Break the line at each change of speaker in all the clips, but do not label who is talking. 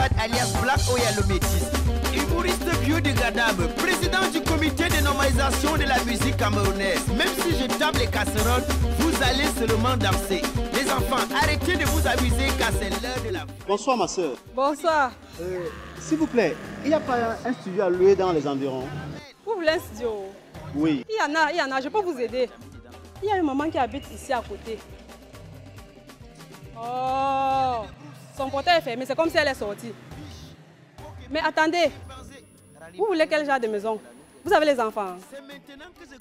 Jawad alias Black Oya le Métis. Humoriste biodégradable, président du comité de normalisation de la musique camerounaise. Même si je tape les casseroles, vous allez seulement danser. Les enfants, arrêtez de vous amuser car c'est l'heure de la...
Bonsoir ma soeur.
Bonsoir.
S'il vous plaît, il n'y a pas un studio à louer dans les environs?
Vous voulez un studio?
Oui.
Il y en a, je peux vous aider. Il y a une maman qui habite ici à côté. Oh, son portail est fermé, c'est comme si elle est sortie. Mais attendez, vous voulez quel genre de maison? Vous avez les enfants?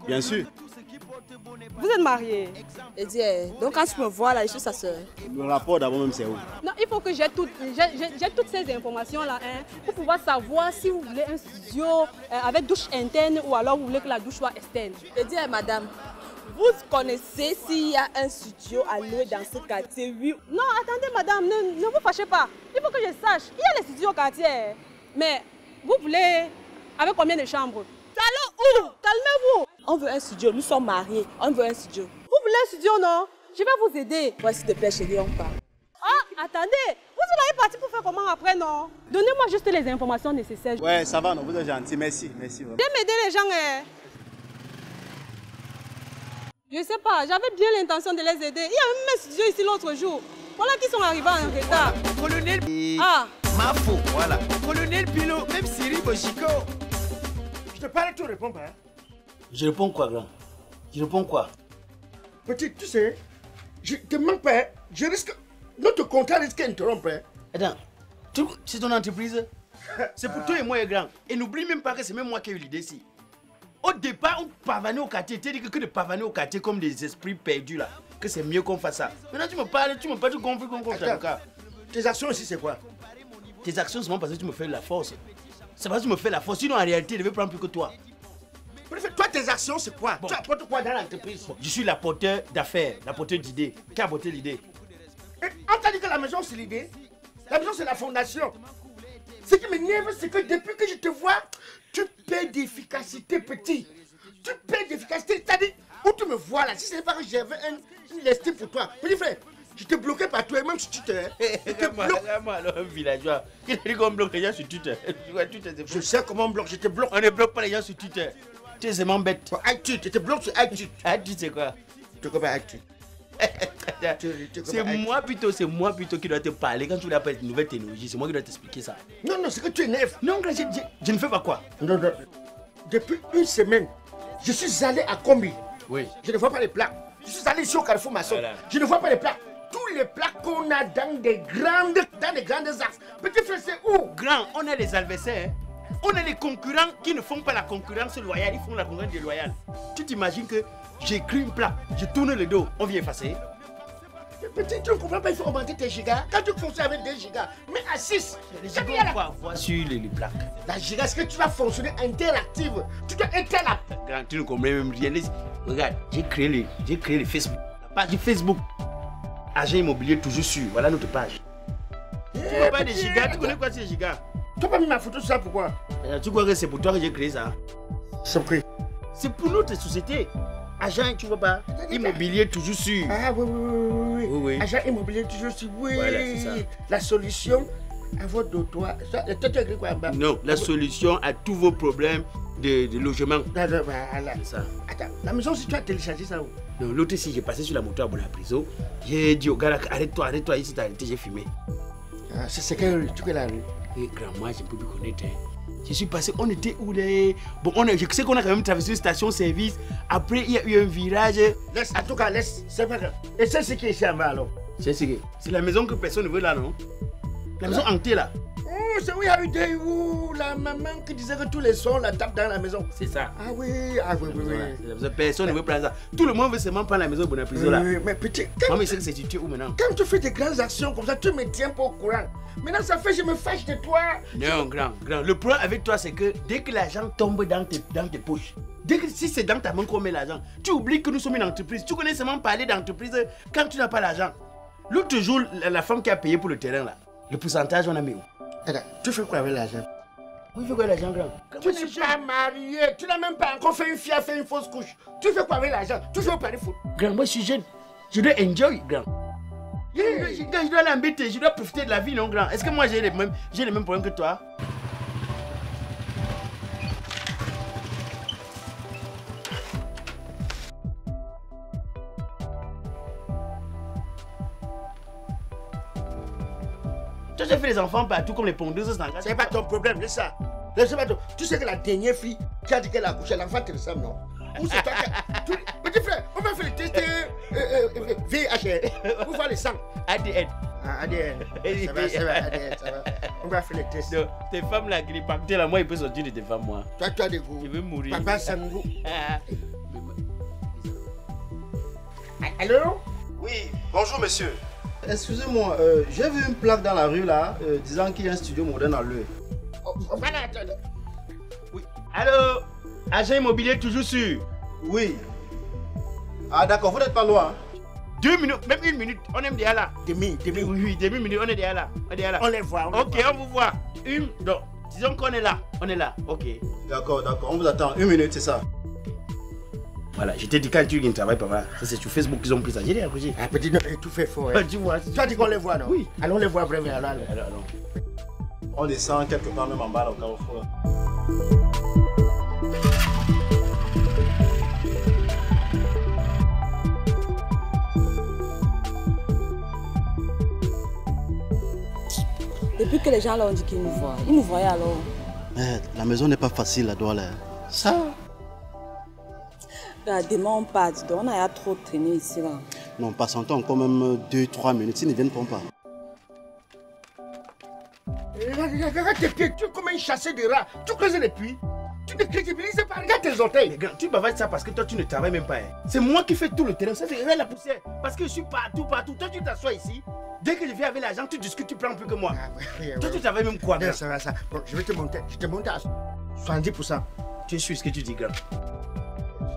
Bien sûr.
Vous êtes mariés?
Et dis, donc quand tu me vois là, je suis sa soeur.
Le rapport d'abord même c'est où?
Non, il faut que j'ai toutes ces informations-là pour pouvoir savoir si vous voulez un studio avec douche interne ou alors vous voulez que la douche soit externe.
Et dis, madame, vous connaissez s'il y a un studio à louer dans ce quartier, oui?
Non, attendez madame, ne vous fâchez pas. Il faut que je sache. Il y a les studios au quartier. Mais vous voulez avec combien de chambres? Allô où? Calmez-vous.
On veut un studio, nous sommes mariés, on veut un studio.
Vous voulez un studio, non? Je vais vous aider.
Ouais, s'il te plaît, chérie, on part.
Ah, attendez, vous allez partir pour faire comment après, non? Donnez-moi juste les informations nécessaires.
Ouais, ça va, non, vous êtes gentil, merci, merci.
Viens m'aider les gens. Je sais pas, j'avais bien l'intention de les aider. Il y a même un studio ici l'autre jour. Voilà qui sont arrivés en retard.
Colonel Mafo, voilà. Colonel Pilo, même Siri Bochico.
Je te parle, tu réponds pas. Hein?
Je réponds quoi, grand? Je réponds quoi?
Petit, tu sais, je te manque pas. Je risque. Notre contrat risque d'interrompre.
Attends, c'est ton entreprise? C'est pour toi et moi, grand. Et n'oublie même pas que c'est même moi qui ai eu l'idée ici. Au départ, on pavanait au quartier. Tu as dit que de pavaner au quartier comme des esprits perdus là. Que c'est mieux qu'on fasse ça. Maintenant, tu me parles, tu comprends qu'on compte le cas.
Tes actions ici, c'est quoi?
Tes actions, c'est parce que tu me fais la force. C'est parce que tu me fais la force. Sinon, en réalité, je vais prendre plus que toi.
Toi, tes actions, c'est quoi?
Bon.
Tu apportes quoi dans l'entreprise?
Je suis l'apporteur d'affaires, l'apporteur d'idées. Qui a apporté l'idée?
On t'a dit que la maison, c'est l'idée. La maison, c'est la fondation. Ce qui m'énerve, c'est que depuis que je te vois, tu perds d'efficacité, petit. Tu perds d'efficacité. C'est-à-dire, où tu me vois là, si ce n'est pas que j'avais une estime pour toi. Petit frère, je t'ai bloqué par toi, même si tu te...
Moi, alors, un villageois. Qui dit qu'on bloque les gens sur Twitter?
Je sais comment on bloque, je te bloque.
On ne bloque pas les gens sur Twitter. Tu es vraiment bête.
Sur iTunes, je te bloque sur iTunes.
iTunes, c'est quoi?
Tu connais iTunes?
C'est moi plutôt qui dois te parler quand tu voulais apprendre une nouvelle technologie. C'est moi qui dois t'expliquer ça.
Non, c'est que tu énerves.
Non, je ne fais pas quoi?
Non. Depuis une semaine, je suis allé à Combi.
Oui.
Je ne vois pas les plaques. Je suis allé ici au Carrefour Masson. Voilà. Je ne vois pas les plaques. Tous les plaques qu'on a dans des grandes axes. Petit frère, c'est où?
Grand, on a les adversaires. Hein? On a les concurrents qui ne font pas la concurrence loyale, ils font la concurrence déloyale. Tu t'imagines que j'écris une plaque, je tourne le dos, on vient effacer?
Petit, tu ne comprends pas, il faut augmenter tes gigas. Quand tu fonctionnes avec 2 gigas, mais à 6.
Les gigas, on va avoir sur les plaques.
La giga, c'est que tu vas fonctionner interactive. Tu dois éteindre la...
Grand, tu ne comprends même rien. Regarde, j'ai créé le Facebook. La page Facebook. Agent immobilier toujours sûr. Voilà notre page. Tu ne vois pas des gigas, tu connais quoi ces gigas?
Tu n'as pas mis ma photo sur ça, pourquoi?
Tu crois que c'est pour toi que j'ai créé ça?
C'est vrai.
C'est pour notre société. Agent, tu vois pas? Immobilier toujours sûr.
Ah oui. Agent immobilier toujours sûr. Oui.
Voilà, c'est ça.
La solution à votre toi. Toi, tu as écrit quoi en bas?
Non, la solution à tous vos problèmes de logement.
Voilà.
C'est ça.
Attends, la maison, si tu as téléchargé ça où?
Non, l'autre, si j'ai passé sur la moto à Bonapriso, j'ai dit au gars, arrête-toi, ici, t'as arrêté, j'ai fumé.
Ah, c'est quelle rue? Tu connais la rue?
Et grand, moi, je ne peux plus connaître. Je suis passé, on était où les... Bon, je sais qu'on a quand même traversé une station-service. Après, il y a eu un virage.
Laisse, en tout cas, laisse. C'est pas grave. Et c'est ce qui est ici en bas alors?
C'est la maison que personne ne veut là, non? La maison hantée là.
Oh, c'est où il y a eu des... Où la maman qui disait que tous les sons la tapent dans la maison.
C'est ça.
Ah oui.
Personne ne veut prendre ça. Tout le monde veut seulement prendre la maison de Bonapriso là.
Oui, mais petit...
Maman, c'est que c'est situé où maintenant?
Quand tu fais des grandes actions comme ça, tu me tiens pas au courant. Maintenant, ça fait je me fâche de toi.
Non, grand. Le problème avec toi, c'est que dès que l'argent tombe dans tes poches, si c'est dans ta main qu'on met l'argent, tu oublies que nous sommes une entreprise. Tu connais seulement parler d'entreprise quand tu n'as pas l'argent. L'autre jour, la femme qui a payé pour le terrain là, le pourcentage, on a mis où?
Attends, tu fais quoi avec l'argent?
Oui, fais quoi avec l'argent, grand?
Tu n'es pas marié, tu n'as même pas encore fait une fille, fait une fausse couche. Tu fais quoi avec l'argent? Tu joues au pari foot.
Grand, moi je suis jeune. Je dois enjoy, grand. Je dois l'embêter, je dois profiter de la vie, non, grand. Est-ce que moi j'ai les mêmes problèmes que toi? Toi, j'ai fait les enfants partout comme les pondeuses.
C'est pas ton problème, laisse ça. Laisse pas ton... Tu sais que la dernière fille qui a dit qu'elle a accouché, l'enfant te ressemble, non? Ou c'est toi qui... Petit frère, on va faire le test VIH pour voir le sang.
ADN.
Ah, ADN. Ça va, ADN, ça va. On va faire le test.
Non, tes femmes là, qui partent là, moi, il peut sortir de tes femmes, moi.
Toi, tu as des goûts.
Je veux mourir.
Papa Sangou. Allô?
Oui, bonjour monsieur. Excusez-moi, j'ai vu une plaque dans la rue là, disant qu'il y a un studio moderne à l'œil.
Voilà, attendez.
Oui. Allô? Agent immobilier toujours sûr?
Oui. Ah d'accord, vous n'êtes pas loin.
2 minutes, même 1 minute, on est déjà là.
Demi.
Oui, demi minute, on est déjà là.
On les voit.
Ok, on vous voit. Donc, disons qu'on est là. On est là, ok.
D'accord, on vous attend. 1 minute, c'est ça.
Voilà, je t'ai dit quand tu ne travailles pas, voilà. Ça c'est sur Facebook qu'ils ont pris ça. J'ai dit, accroché.
Ah, petit, tout fait fort. Hein.
Tu vois.
Tu as dit qu'on les voit, non?
Oui.
Allons les voir, bref, alors.
On descend quelque part même en bas là, au carrefour.
Depuis que les gens leur ont dit qu'ils nous voient, ils nous voyaient alors.
La maison n'est pas facile à Douala. Ça.
Demain on part, on a trop traîné ici là.
Non, patientons encore même 2-3 minutes, s'ils ne viennent pas.
Regarde tes pieds, tu es comme un chasseur de rats. Tu creuses les puits. Tu ne crédibilises pas, regarde tes orteils.
Mais grand, tu bavages ça parce que toi tu ne travailles même pas. Hein. C'est moi qui fais tout le terrain, ça c'est regarde la poussière. Parce que je suis partout. Toi tu t'assois ici. Dès que je viens avec l'argent, tu discutes, tu prends plus que moi. Toi tu travailles même quoi, grand?
Ça va, ça. Bon, je vais te monter. Je te monte à 70%.
Tu es sûr ce que tu dis, grand?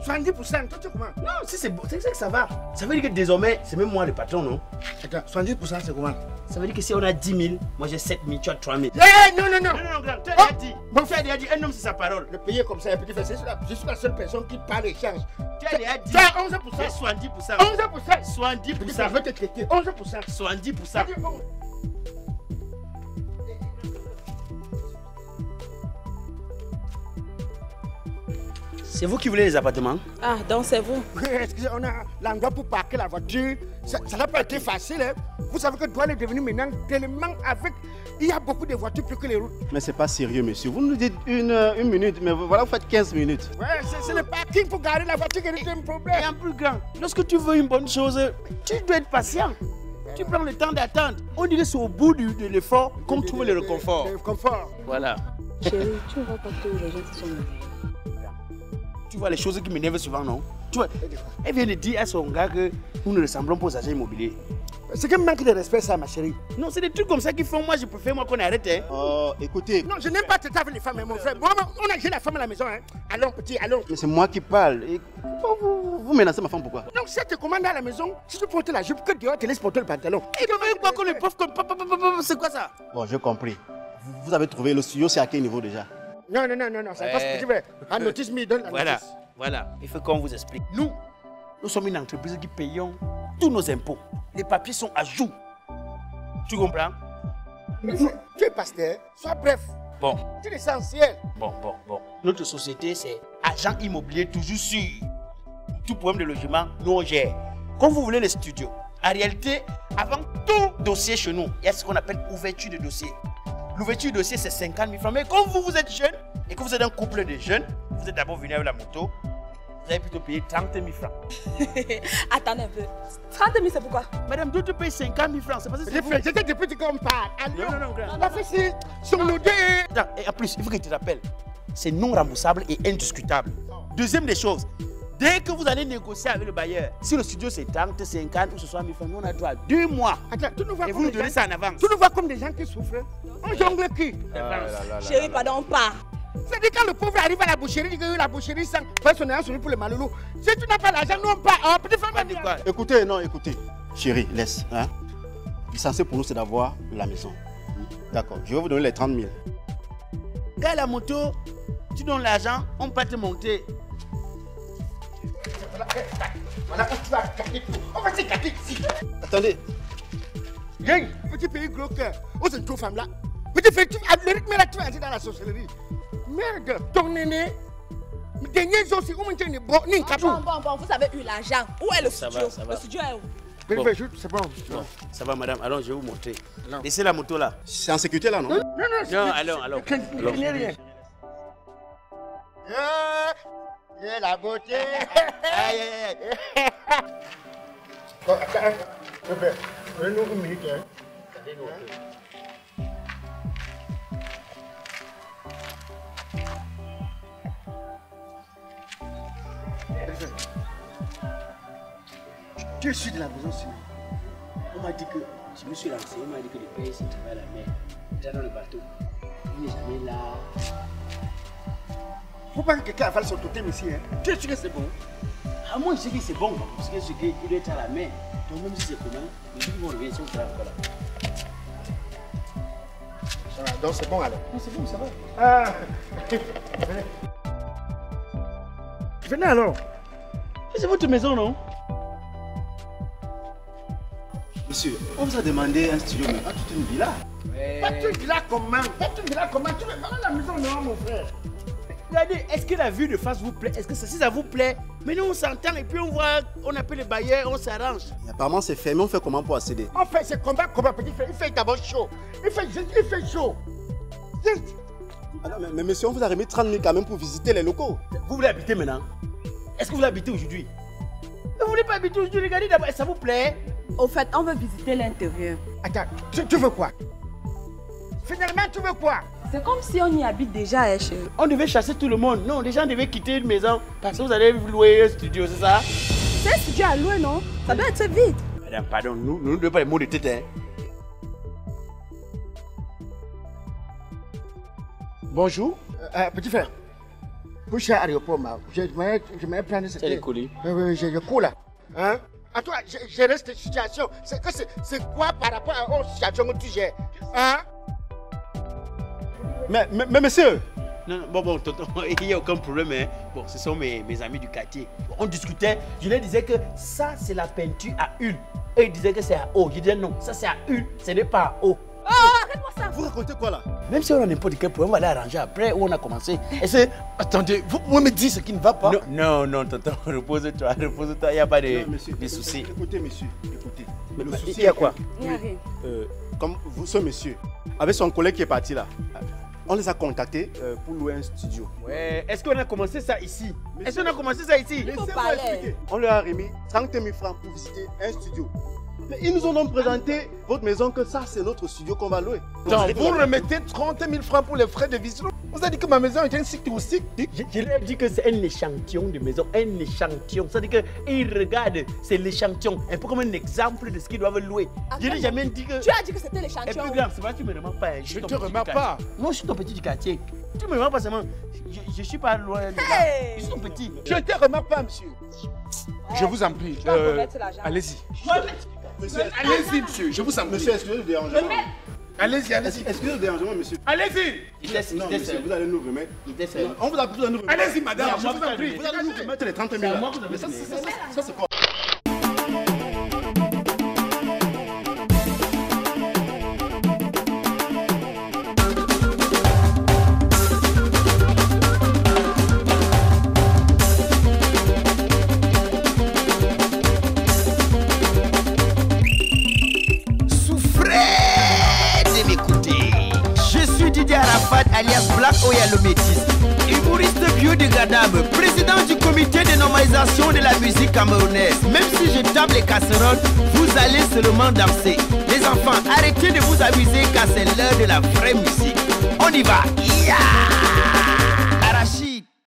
70%, toi tu comment?
Non, si c'est bon, c'est que ça va. Ça veut dire que désormais, c'est même moi le patron, non?
Attends, 70% c'est comment?
Ça veut dire que si on a 10 000, moi j'ai 7 000, tu as 3 000.
Non,
Non, grand, tu as déjà dit. Bon, tu as déjà dit, un homme c'est sa parole.
Le payer comme ça, un petit fait, je suis la seule personne qui parle et change.
Tu as déjà dit.
Tu as 11%.
J'ai 70%.
11%.
70%.
Je vais te traiter. 11%.
70%. C'est vous qui voulez les appartements?
Ah, donc c'est vous.
Excusez, on a l'endroit pour parquer la voiture. Ça n'a pas été facile. Hein. Vous savez que Douala est devenu maintenant tellement avec... Il y a beaucoup de voitures plus que les routes.
Mais c'est pas sérieux, monsieur. Vous nous dites une minute, mais voilà, vous faites 15 minutes.
Ouais, c'est le parking pour garer la voiture qui est un problème.
Et en plus grand, lorsque tu veux une bonne chose, tu dois être patient. Tu prends le temps d'attendre. On dirait que c'est au bout de l'effort qu'on trouve le réconfort.
Le confort.
Voilà.
Chérie, tu ne vois pas que les gens qui sont là.
Tu vois les choses qui m'énervent souvent, non? Tu vois, elle vient de dire à son gars que nous ne ressemblons pas aux agents immobiliers.
C'est qu'un manque de respect, ça, ma chérie.
Non, c'est des trucs comme ça qui font. Moi, je préfère qu'on arrête. Hein.
Oh, écoutez.
Non, je n'aime pas traiter avec les femmes, mon frère. Moi, on a j'ai la femme à la maison. Hein. Allons, petit, allons.
Mais c'est moi qui parle. Et vous menacez ma femme pourquoi?
Donc, si elle te commande à la maison, si tu portes la jupe, que dehors, te laisse porter le pantalon.
Et tu veux quoi qu'on le pauvre comme... C'est quoi ça?
Bon, j'ai compris. Vous avez trouvé le studio, c'est à quel niveau déjà?
Non, ça passe petit peu. Un notice, me donne la notice.
Voilà, il faut qu'on vous explique. Nous sommes une entreprise qui payons tous nos impôts. Les papiers sont à jour. Tu comprends?
Tu es pasteur, sois bref.
Bon.
C'est l'essentiel.
Bon. Notre société, c'est agent immobilier toujours sûr. Tout problème de logement, nous on gère. Comme vous voulez les studios. En réalité, avant tout dossier chez nous, il y a ce qu'on appelle ouverture de dossier. L'ouverture de dossier, c'est 50 000 francs. Mais comme vous êtes jeune et que vous êtes un couple de jeunes, vous êtes d'abord venu avec la moto, vous avez plutôt payé 30 000 francs.
Attendez un peu. 30 000, c'est pourquoi?
Madame, d'autres payent 50 000 francs. C'est parce que c'est vous.
J'étais depuis qu'on parle.
Non, grand.
La fessée sur nos deux.
Et en plus, il faut que je te rappelle, c'est non remboursable et indiscutable. Deuxième des choses, dès que vous allez négocier avec le bailleur, si le studio c'est 30, 50 ou 60 000 francs, nous on a droit à 2 mois.
Attends, tu nous vois
et
comme
vous nous
des
donnez
gens...
ça en avance.
Tu nous vois comme des gens qui souffrent. On jongle qui?
Chérie, pardon, on part.
C'est-à-dire quand le pauvre arrive à la boucherie, il dit que la boucherie sans personnel sur lui pour le malheureux. Si tu n'as pas l'argent, nous on part. Oh, petit frère,
dit quoi?
Écoutez. Chérie, laisse. Hein? L'essentiel pour nous, c'est d'avoir la maison. D'accord, je vais vous donner les 30 000.
Gars, la moto, tu donnes l'argent, on peut te monter.
Voilà, on va gâter tout. On va se gâter ici.
Attendez.
Viens, petit pays gros cœur. Où c'est une femme là? Petit fait, le rythme là, tu vas entrer dans la sorcellerie. Merde, ton néné. Dernier jour, c'est où on tient bon,
Bon, vous avez eu l'argent. Où est le studio?
Ça va.
Le studio est où?
Bon.
C'est bon.
Non, ça va, madame. Allons, je vais vous montrer. Laissez la moto là.
C'est en sécurité là, non?
Non, allons.
Il n'y a rien. La beauté.
Aïe.
Bon, attends, donne-nous une minute.
Je suis de la maison sur. On m'a dit que je me suis lancé, on m'a dit que le père s'est trouvé à la mer, déjà dans le bateau. Il n'est jamais là.
Faut pas que quelqu'un avale son totem ici. Hein. Tu es sûr que c'est bon?
Ah, moi je sais que c'est bon, parce que ce gars il doit être à la mer. Donc même si c'est comment, les gens vont revenir sur le travail. Voilà.
Ça va, donc c'est bon alors.
Non, c'est bon, ça va.
Ah. Venez alors.
C'est votre maison, non?
Monsieur, on vous a demandé un studio, mais pas toute une villa.
Pas toute villa comment? Tu veux parler de la maison, non, mon frère?
Regardez, est-ce que la vue de face vous plaît? Est-ce que si ça vous plaît? Mais nous on s'entend et puis on voit, on appelle les bailleurs, on s'arrange.
Apparemment c'est fermé, on fait comment pour accéder?
On fait ce combat, petit frère. Il fait d'abord chaud. Il fait chaud.
Ah non, mais monsieur, on vous a remis 30 000 quand même pour visiter les locaux.
Vous voulez habiter maintenant? Est-ce que vous voulez habiter aujourd'hui? Vous voulez pas habiter aujourd'hui? Regardez d'abord, ça vous plaît?
Au fait, on veut visiter l'intérieur.
Attends, tu veux quoi? Finalement, tu veux quoi?
C'est comme si on y habite déjà, chérie.
On devait chasser tout le monde. Non, les gens devaient quitter une maison parce que vous allez louer un studio, c'est ça?
C'est un studio à louer, non? Ça doit être vide.
Madame, pardon, nous ne devons pas les mots de tête. Hein.
Bonjour. Petit frère. Où je suis à l'aéroport, je vais prendre cette...
C'est les colis.
Oui, j'ai le coup là. Hein? À toi, je reste cette situation. C'est quoi par rapport aux situations que tu gères? Hein?
Mais monsieur!
Non, bon, tonton, il n'y a aucun problème. Hein. Bon, ce sont mes amis du quartier. On discutait, je leur disais que ça, c'est la peinture à huile. Et ils disaient que c'est à eau. Je disais non, ça c'est à huile, ce n'est pas à eau.
Oh, arrête-moi ça!
Vous racontez quoi là?
Même si on a n'importe quel problème, on va aller arranger après où on a commencé.
Attendez, vous pouvez me dire ce qui ne va pas?
Non, tonton, repose-toi, il n'y a pas de soucis.
Écoutez, monsieur, écoutez.
Mais le souci, il y a quoi?
Il n'y a rien.
Comme vous, ce monsieur, avec son collègue qui est parti là, on les a contactés pour louer un studio.
Ouais, est-ce qu'on a commencé ça ici? Est-ce qu'on a commencé ça ici?
Laissez-moi expliquer. On leur a remis 30 000 francs pour visiter un studio. Mais ils nous ont donc présenté votre maison que ça, c'est notre studio qu'on va louer.
Donc, vous remettez 30 000 francs pour les frais de visite. Vous avez dit que ma maison est un site touristique.
Je leur ai dit que c'est un échantillon de maison, un échantillon. C'est-à-dire qu'ils regardent, c'est l'échantillon, un peu comme un exemple de ce qu'ils doivent louer. Je n'ai jamais dit que...
Tu as dit que c'était
Et
l'échantillon.
plus grave, c'est pas que tu me remarques pas.
Je te remarque pas.
Moi, je suis ton petit du quartier. Tu me remarques pas seulement. Je suis pas loin de là.
Hey!
Je suis ton petit.
Je ne te remarque pas, monsieur. Je vous en prie. Allez-y. Allez-y, monsieur. Je vous en prie.
Monsieur, excusez le dérangement.
Allez-y.
Excusez le dérangement, monsieur.
Allez-y.
Non, monsieur, vous allez nous remettre.
Non,
On vous a besoin de nous remettre.
Allez-y, madame.
Non,
Je
moi,
vous en prie.
Vous allez nous remettre les 30 000 là. Mais ça, c'est quoi?
alias Black Oyalo Métis, humoriste biodégradable, président du comité de normalisation de la musique camerounaise. Même si je tape les casseroles, vous allez seulement danser. Les enfants, arrêtez de vous amuser car c'est l'heure de la vraie musique. On y va. Yeah!